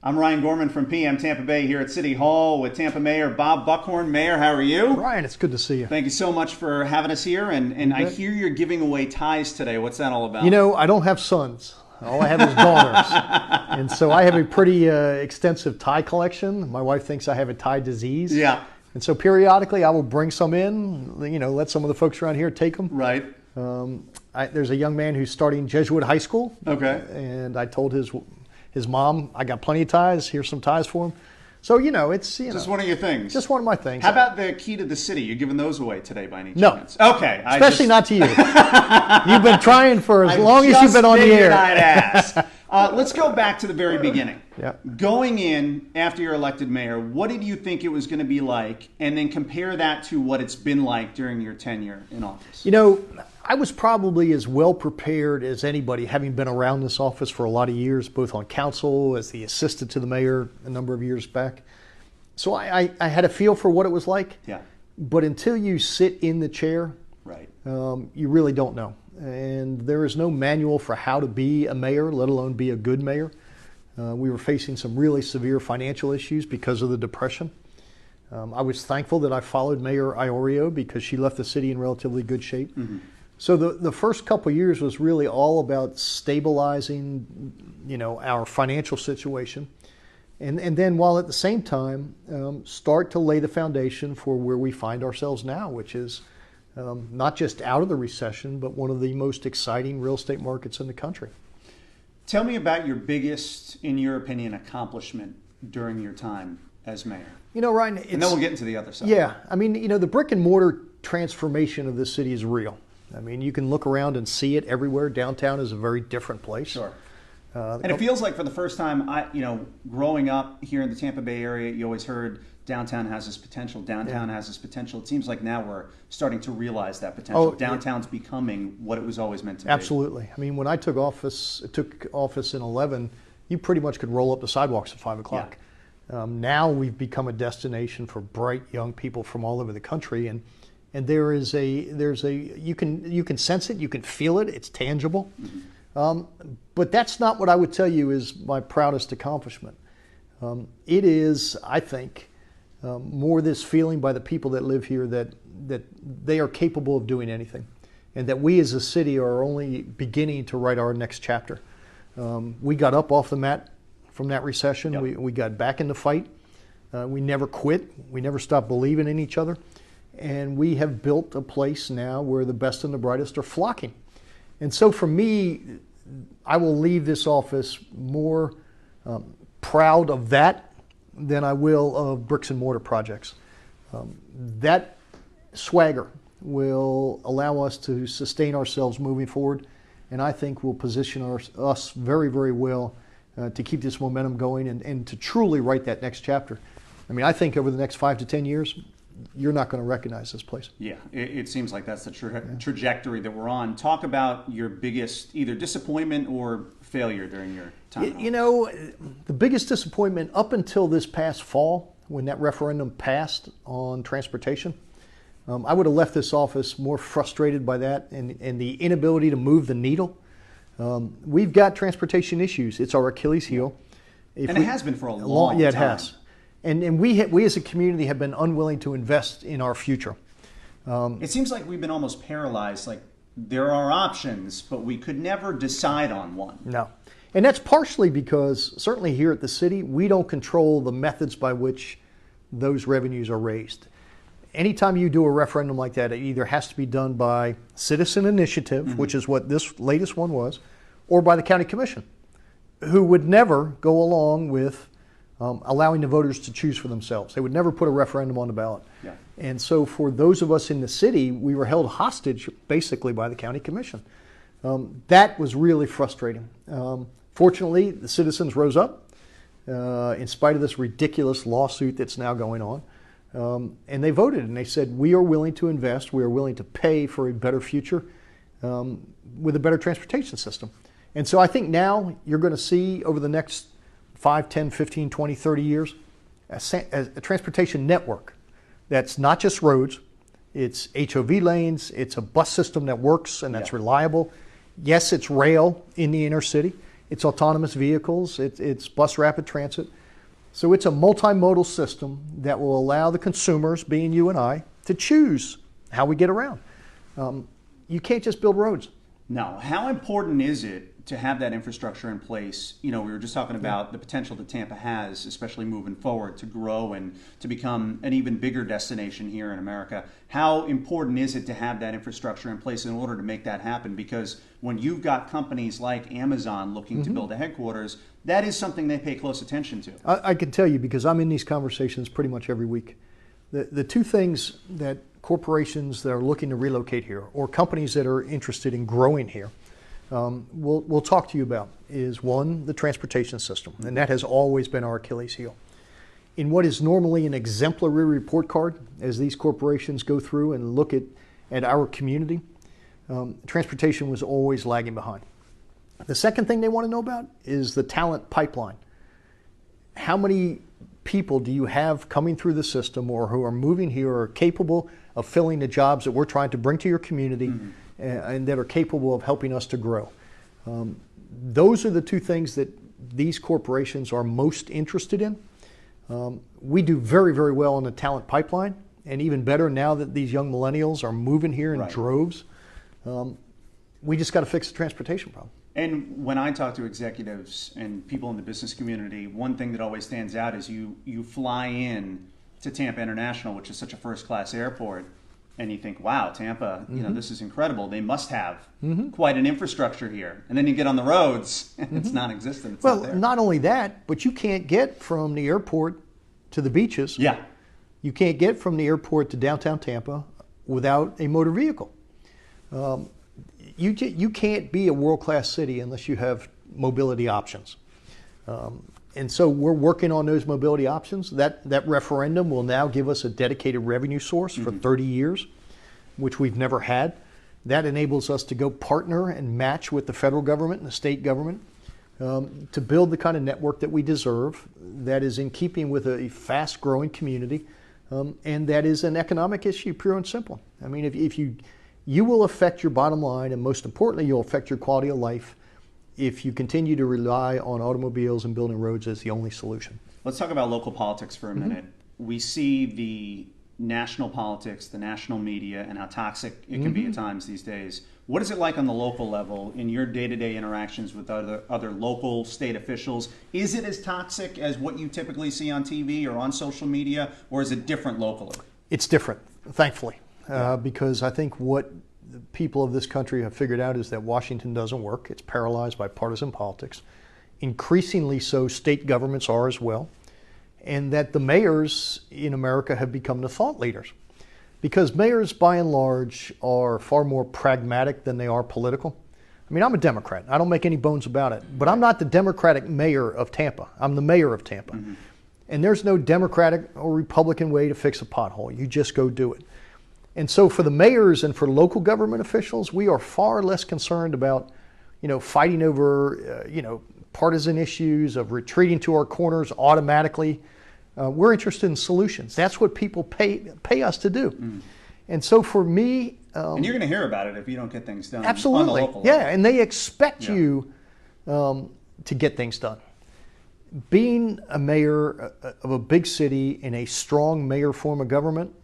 I'm Ryan Gorman from PM Tampa Bay here at City Hall with Tampa Mayor Bob Buckhorn. Mayor, how are you? Ryan, it's good to see you. Thank you so much for having us here. And I hear you're giving away ties today. What's that all about? You know, I don't have sons. All I have is daughters. And so I have a pretty extensive tie collection. My wife thinks I have a tie disease. Yeah. And so periodically I will bring some in, let some of the folks around here take them. Right. There's a young man who's starting Jesuit high school. Okay. And I told his mom, I got plenty of ties. Here's some ties for him. So, it's just one of your things. Just one of my things. How about the key to the city? You're giving those away today by any No. chance? Okay. Especially not to you. You've been trying for as long as you've been on the air. I'd ask. Let's go back to the very beginning. Yeah. Going in after you're elected mayor, what did you think it was going to be like? And then compare that to what it's been like during your tenure in office. I was probably as well prepared as anybody, having been around this office for a lot of years, both on council, as the assistant to the mayor a number of years back. So I had a feel for what it was like. Yeah. But until you sit in the chair, right, you really don't know. And there is no manual for how to be a mayor, let alone be a good mayor. We were facing some really severe financial issues because of the Depression. I was thankful that I followed Mayor Iorio because she left the city in relatively good shape. Mm-hmm. So the first couple of years was really all about stabilizing, our financial situation. And then while at the same time, start to lay the foundation for where we find ourselves now, which is not just out of the recession, but one of the most exciting real estate markets in the country. Tell me about your biggest, in your opinion, accomplishment during your time as mayor. Ryan, and then we'll get into the other side. Yeah, the brick and mortar transformation of this city is real. You can look around and see it everywhere. Downtown is a very different place. Sure. And it feels like for the first time, growing up here in the Tampa Bay area, you always heard downtown has this potential. Downtown has this potential. It seems like now we're starting to realize that potential. Downtown's becoming what it was always meant to be. Absolutely. When I took office in 11, you pretty much could roll up the sidewalks at 5 o'clock. Yeah. Now we've become a destination for bright young people from all over the country, and there's a you can sense it, you can feel it, it's tangible. Mm-hmm. But that's not what I would tell you is my proudest accomplishment. It is, I think, more this feeling by the people that live here that they are capable of doing anything, and that we as a city are only beginning to write our next chapter. We got up off the mat from that recession. Yep. We got back in the fight. We never quit. We never stopped believing in each other. And we have built a place now where the best and the brightest are flocking. And so for me, I will leave this office more proud of that than I will of bricks and mortar projects. That swagger will allow us to sustain ourselves moving forward, and I think will position us very, very well to keep this momentum going and to truly write that next chapter. I think over the next 5 to 10 years, you're not going to recognize this place. Yeah, it seems like that's the trajectory that we're on. Talk about your biggest either disappointment or failure during your time. The biggest disappointment up until this past fall, when that referendum passed on transportation, I would have left this office more frustrated by that and the inability to move the needle. We've got transportation issues. It's our Achilles heel. It has been for a long time. Yeah, it has. And we as a community have been unwilling to invest in our future. It seems like we've been almost paralyzed. Like there are options, but we could never decide on one. No. And that's partially because certainly here at the city, we don't control the methods by which those revenues are raised. Anytime you do a referendum like that, it either has to be done by citizen initiative, mm-hmm. which is what this latest one was, or by the county commission, who would never go along with allowing the voters to choose for themselves. They would never put a referendum on the ballot. Yeah. And so for those of us in the city, we were held hostage basically by the county commission. That was really frustrating. Fortunately, the citizens rose up in spite of this ridiculous lawsuit that's now going on. And they voted and they said, we are willing to invest, we are willing to pay for a better future with a better transportation system. And so I think now you're going to see over the next 5, 10, 15, 20, 30 years, a transportation network that's not just roads, it's HOV lanes, it's a bus system that works and that's reliable. Yes, it's rail in the inner city. It's autonomous vehicles. It's bus rapid transit. So it's a multimodal system that will allow the consumers, being you and I, to choose how we get around. You can't just build roads. No. How important is it to have that infrastructure in place? We were just talking about the potential that Tampa has, especially moving forward, to grow and to become an even bigger destination here in America. How important is it to have that infrastructure in place in order to make that happen? Because when you've got companies like Amazon looking to build a headquarters, that is something they pay close attention to. I can tell you, because I'm in these conversations pretty much every week. The two things that corporations that are looking to relocate here, or companies that are interested in growing here, we'll talk to you about is, one, the transportation system, and that has always been our Achilles heel. In what is normally an exemplary report card, as these corporations go through and look at our community, transportation was always lagging behind. The second thing they want to know about is the talent pipeline. How many people do you have coming through the system or who are moving here or are capable of filling the jobs that we're trying to bring to your community and that are capable of helping us to grow? Those are the two things that these corporations are most interested in. We do very, very well in the talent pipeline, and even better now that these young millennials are moving here in droves. We just got to fix the transportation problem. And when I talk to executives and people in the business community, one thing that always stands out is you fly in to Tampa International, which is such a first-class airport, and you think, wow, Tampa, this is incredible. They must have quite an infrastructure here. And then you get on the roads, and it's non-existent. It's well, not there. Not only that, but you can't get from the airport to the beaches. Yeah. You can't get from the airport to downtown Tampa without a motor vehicle. You can't be a world-class city unless you have mobility options. And so we're working on those mobility options. That referendum will now give us a dedicated revenue source for 30 years, which we've never had. That enables us to go partner and match with the federal government and the state government to build the kind of network that we deserve, that is in keeping with a fast-growing community, and that is an economic issue, pure and simple. I mean, if you will affect your bottom line, and most importantly, you'll affect your quality of life if you continue to rely on automobiles and building roads as the only solution. Let's talk about local politics for a minute. We see the national politics, the national media, and how toxic it can be at times these days. What is it like on the local level in your day-to-day interactions with other local, state officials? Is it as toxic as what you typically see on TV or on social media, or is it different locally? It's different, thankfully. Because I think what the people of this country have figured out is that Washington doesn't work. It's paralyzed by partisan politics. Increasingly so, state governments are as well. And that the mayors in America have become the thought leaders. Because mayors, by and large, are far more pragmatic than they are political. I mean, I'm a Democrat. I don't make any bones about it. But I'm not the Democratic mayor of Tampa. I'm the mayor of Tampa. And there's no Democratic or Republican way to fix a pothole. You just go do it. And so for the mayors and for local government officials, we are far less concerned about, fighting over, partisan issues, of retreating to our corners automatically. We're interested in solutions. That's what people pay us to do. And so for me... and you're going to hear about it if you don't get things done. Absolutely. On the local level. Yeah, and they expect you to get things done. Being a mayor of a big city in a strong mayor form of government,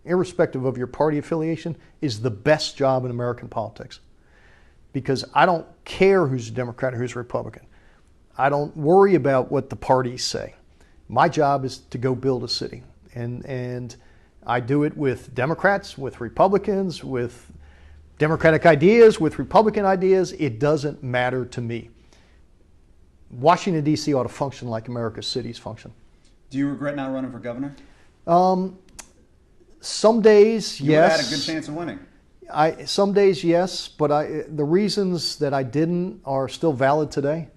irrespective of your party affiliation, is the best job in American politics. Because I don't care who's a Democrat or who's a Republican. I don't worry about what the parties say. My job is to go build a city. And I do it with Democrats, with Republicans, with Democratic ideas, with Republican ideas. It doesn't matter to me. Washington, D.C. ought to function like America's cities function. Do you regret not running for governor? Some days, yes. You would have had a good chance of winning. Some days, yes, but the reasons that I didn't are still valid today.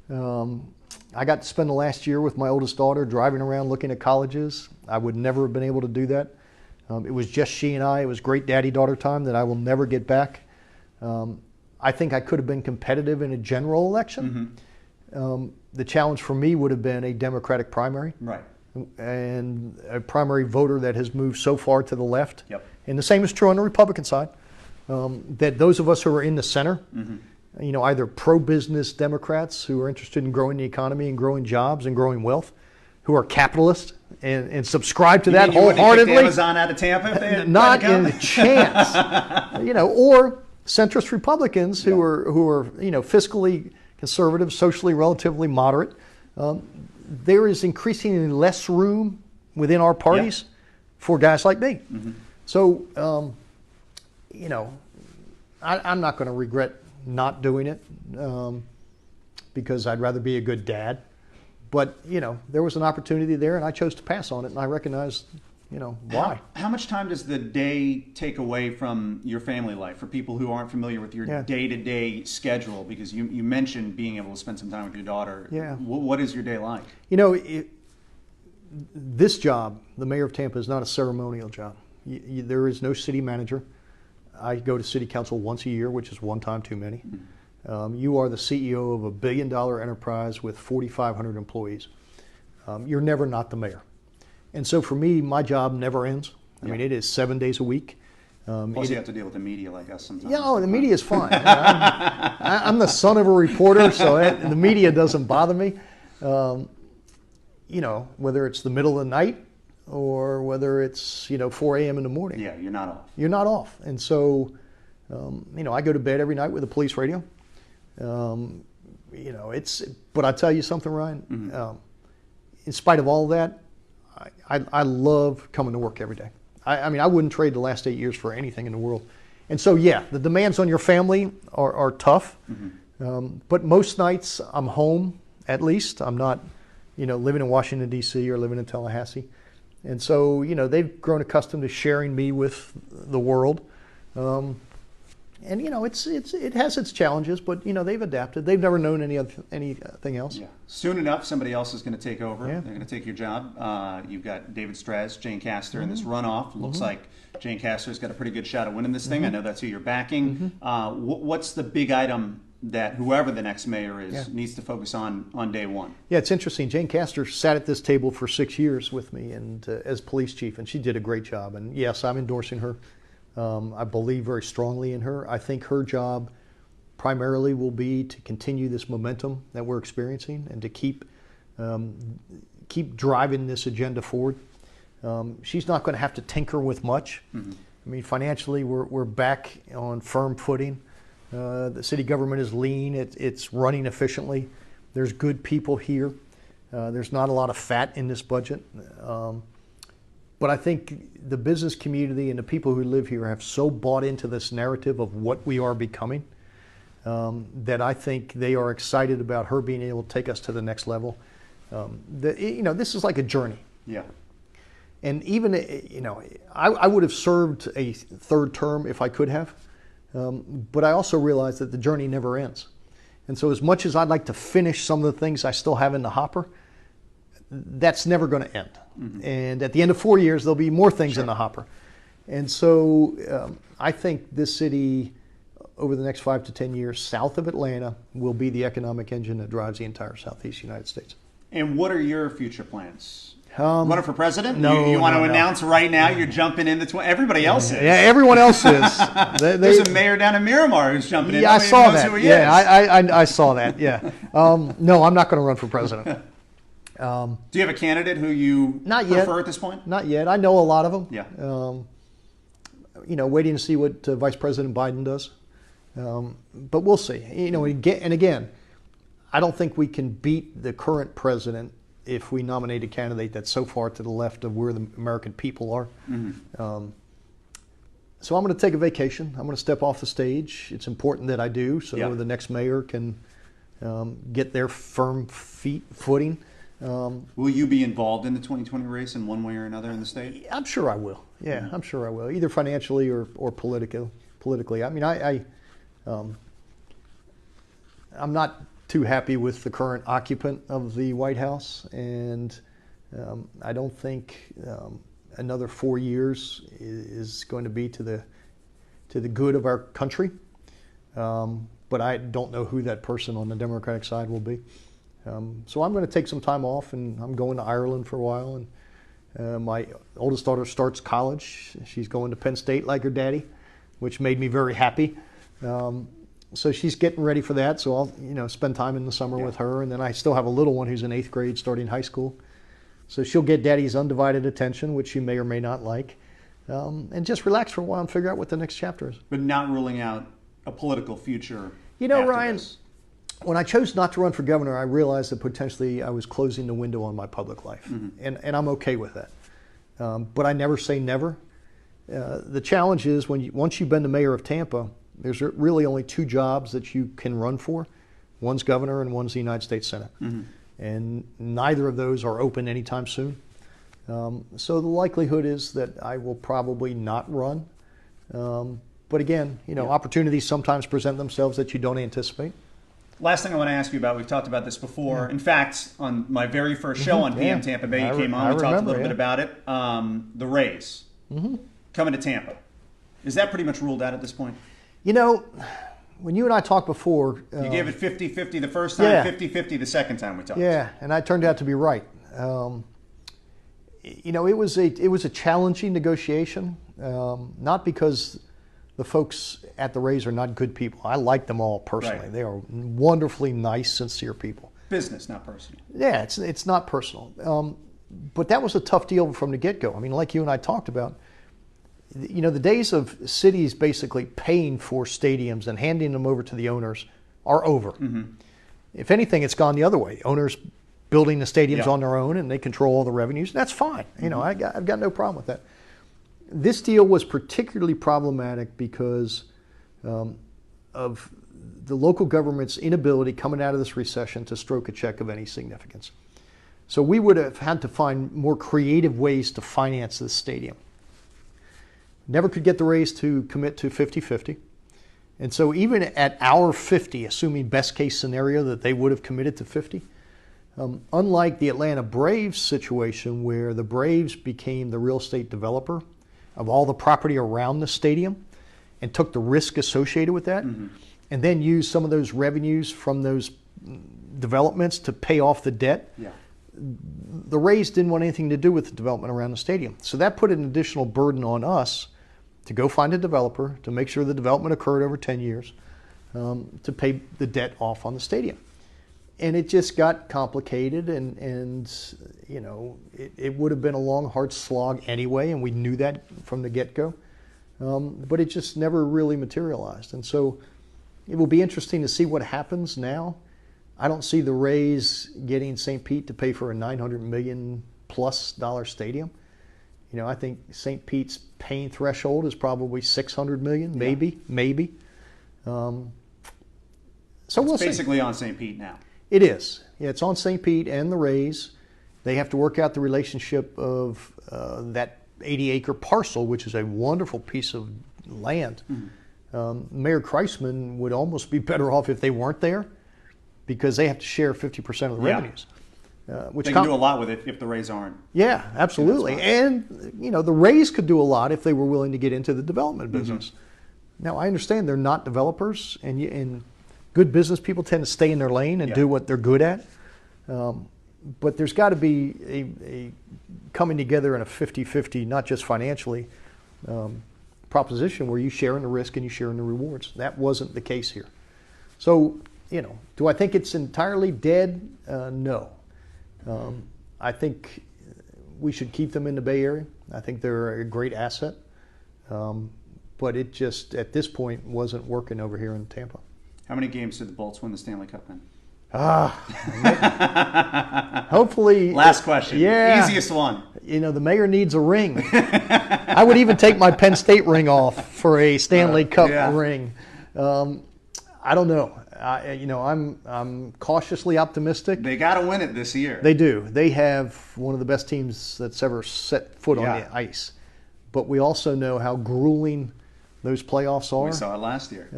I got to spend the last year with my oldest daughter driving around looking at colleges. I would never have been able to do that. It was just she and I. It was great daddy-daughter time that I will never get back. I think I could have been competitive in a general election. The challenge for me would have been a Democratic primary. Right. And a primary voter that has moved so far to the left. Yep. And the same is true on the Republican side, that those of us who are in the center either pro-business Democrats who are interested in growing the economy and growing jobs and growing wealth, who are capitalists and subscribe to that wholeheartedly. Amazon out of Tampa? If they not in a chance. Or centrist Republicans who are fiscally conservative, socially relatively moderate. There is increasingly less room within our parties for guys like me. Mm-hmm. So, I'm not going to regret not doing it because I'd rather be a good dad. But, there was an opportunity there and I chose to pass on it, and I recognized, why. How much time does the day take away from your family life for people who aren't familiar with your day-to-day schedule? Because you mentioned being able to spend some time with your daughter. Yeah. What is your day like? This job, the mayor of Tampa, is not a ceremonial job. There is no city manager. I go to city council once a year, which is one time too many. Mm-hmm. You are the CEO of a $1 billion enterprise with 4,500 employees. You're never not the mayor. And so for me, my job never ends. I mean, it is 7 days a week. Plus you have to deal with the media like us sometimes. Yeah, the media is fine. I'm the son of a reporter, so the media doesn't bother me. Whether it's the middle of the night or whether it's 4 a.m. in the morning. Yeah, you're not off. You're not off. And so, I go to bed every night with a police radio. But I tell you something, Ryan. Mm-hmm. In spite of all that, I love coming to work every day. I wouldn't trade the last 8 years for anything in the world. And so, the demands on your family are tough. Mm-hmm. But most nights I'm home, at least. I'm not, living in Washington, D.C. or living in Tallahassee. And so, they've grown accustomed to sharing me with the world. And it has its challenges, but they've adapted. They've never known anything else. Yeah. Soon enough, somebody else is going to take over. Yeah. They're going to take your job. You've got David Straz, Jane Castor in this runoff. Looks like Jane Castor's got a pretty good shot at winning this thing. I know that's who you're backing. What's the big item that whoever the next mayor is needs to focus on day one? Yeah, it's interesting. Jane Castor sat at this table for 6 years with me and as police chief, and she did a great job. And yes, I'm endorsing her. I believe very strongly in her. I think her job primarily will be to continue this momentum that we're experiencing and to keep driving this agenda forward. She's not going to have to tinker with much. Mm-hmm. I mean, financially, we're back on firm footing. The city government is lean. It's running efficiently. There's good people here. There's not a lot of fat in this budget. But I think the business community and the people who live here have so bought into this narrative of what we are becoming that I think they are excited about her being able to take us to the next level. This is like a journey. Yeah. And even, I would have served a third term if I could have. But I also realize that the journey never ends. And so as much as I'd like to finish some of the things I still have in the hopper, that's never going to end. Mm-hmm. And at the end of 4 years, there'll be more things in the hopper. And so I think this city, over the next 5 to 10 years, south of Atlanta, will be the economic engine that drives the entire Southeast United States. And what are your future plans? Running for president? No. You want to announce right now you're jumping in the everybody else is. Yeah, everyone else is. There's a mayor down in Miramar who's jumping in. Yeah, I saw that. I saw that. Yeah. No, I'm not going to run for president. Do you have a candidate who you prefer at this point? Not yet. I know a lot of them. Yeah. Waiting to see what Vice President Biden does. But we'll see. And again, I don't think we can beat the current president if we nominate a candidate that's so far to the left of where the American people are. Mm-hmm. So I'm going to take a vacation. I'm going to step off the stage. It's important that I do so the next mayor can get their firm footing. Will you be involved in the 2020 race in one way or another in the state? I'm sure I will. Yeah, mm-hmm. I'm sure I will, either financially or politically. I mean, I'm not too happy with the current occupant of the White House, and I don't think another 4 years is going to be to the good of our country. But I don't know who that person on the Democratic side will be. So I'm going to take some time off, and I'm going to Ireland for a while. And my oldest daughter starts college. She's going to Penn State like her daddy, which made me very happy. So she's getting ready for that. So I'll spend time in the summer with her, and then I still have a little one who's in 8th grade starting high school. So she'll get daddy's undivided attention, which she may or may not like, and just relax for a while and figure out what the next chapter is. But not ruling out a political future. Ryan, this. When I chose not to run for governor, I realized that potentially I was closing the window on my public life, and I'm okay with that. But I never say never. The challenge is once you've been the mayor of Tampa, there's really only 2 jobs that you can run for. One's governor and one's the United States Senate. And neither of those are open anytime soon. So the likelihood is that I will probably not run. But again, opportunities sometimes present themselves that you don't anticipate. Last thing I want to ask you about, we've talked about this before. In fact, on my very first show on PM Tampa Bay, you came on, we talked a little bit about it. The Rays coming to Tampa. Is that pretty much ruled out at this point? When you and I talked before... you gave it 50-50 the first time, 50-50 the second time we talked. Yeah, and I turned out to be right. It was a challenging negotiation, not because the folks at the Rays are not good people. I like them all personally. Right. They are wonderfully nice, sincere people. Business, not personal. Yeah, it's not personal. But that was a tough deal from the get-go. I mean, like you and I talked about, the days of cities basically paying for stadiums and handing them over to the owners are over. If anything, it's gone the other way. Owners building the stadiums on their own, and they control all the revenues. That's fine. I've got no problem with that. This deal was particularly problematic because of the local government's inability coming out of this recession to stroke a check of any significance. So we would have had to find more creative ways to finance this stadium. Never could get the Rays to commit to 50-50. And so even at our 50, assuming best case scenario that they would have committed to 50, unlike the Atlanta Braves situation where the Braves became the real estate developer of all the property around the stadium and took the risk associated with that, and then used some of those revenues from those developments to pay off the debt. The Rays didn't want anything to do with the development around the stadium. So that put an additional burden on us to go find a developer, to make sure the development occurred over 10 years, to pay the debt off on the stadium. And it just got complicated, and it would have been a long, hard slog anyway, and we knew that from the get-go. But it just never really materialized. And so it will be interesting to see what happens now. I don't see the Rays getting St. Pete to pay for a $900 million plus stadium. I think St. Pete's paying threshold is probably $600 million, maybe. So we'll see. It's basically on St. Pete now. It is. Yeah, it's on St. Pete and the Rays. They have to work out the relationship of that 80-acre parcel, which is a wonderful piece of land. Mayor Kreisman would almost be better off if they weren't there, because they have to share 50% of the revenues. Which they can do a lot with it if the Rays aren't. Yeah, absolutely. And, the Rays could do a lot if they were willing to get into the development business. Now, I understand they're not developers, and good business people tend to stay in their lane and do what they're good at. But there's got to be a coming together in a 50-50, not just financially, proposition where you share in the risk and you share in the rewards. That wasn't the case here. So, do I think it's entirely dead? No. I think we should keep them in the Bay Area. I think they're a great asset. But it just, at this point, wasn't working over here in Tampa. How many games did the Bolts win the Stanley Cup in? Hopefully. Last question. Yeah. Easiest one. The mayor needs a ring. I would even take my Penn State ring off for a Stanley Cup ring. I don't know. I'm cautiously optimistic. They got to win it this year. They do. They have one of the best teams that's ever set foot on the ice. But we also know how grueling those playoffs are. We saw it last year.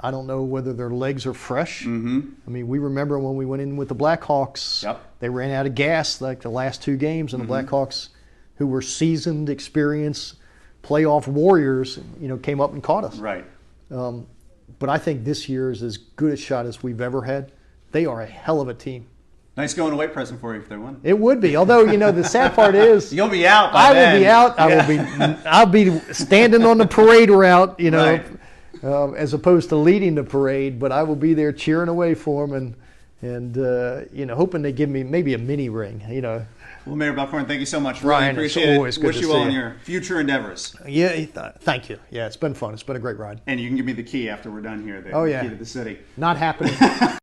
I don't know whether their legs are fresh. I mean, we remember when we went in with the Blackhawks, they ran out of gas like the last 2 games, and the Blackhawks, who were seasoned, experienced playoff warriors, came up and caught us. Right. But I think this year is as good a shot as we've ever had. They are a hell of a team. Nice going away present for you if they win. It would be. Although, the sad part is you'll be out by then. I will be out. I'll be standing on the parade route, as opposed to leading the parade, but I will be there cheering away for them and hoping they give me maybe a mini ring, Well, Mayor Buckhorn, thank you so much. Ryan, really appreciate it's always it. good Wish to you see well in you. your future endeavors. Yeah, thank you. Yeah, it's been fun. It's been a great ride. And you can give me the key after we're done here. The Oh, yeah. key to the city. Not happening.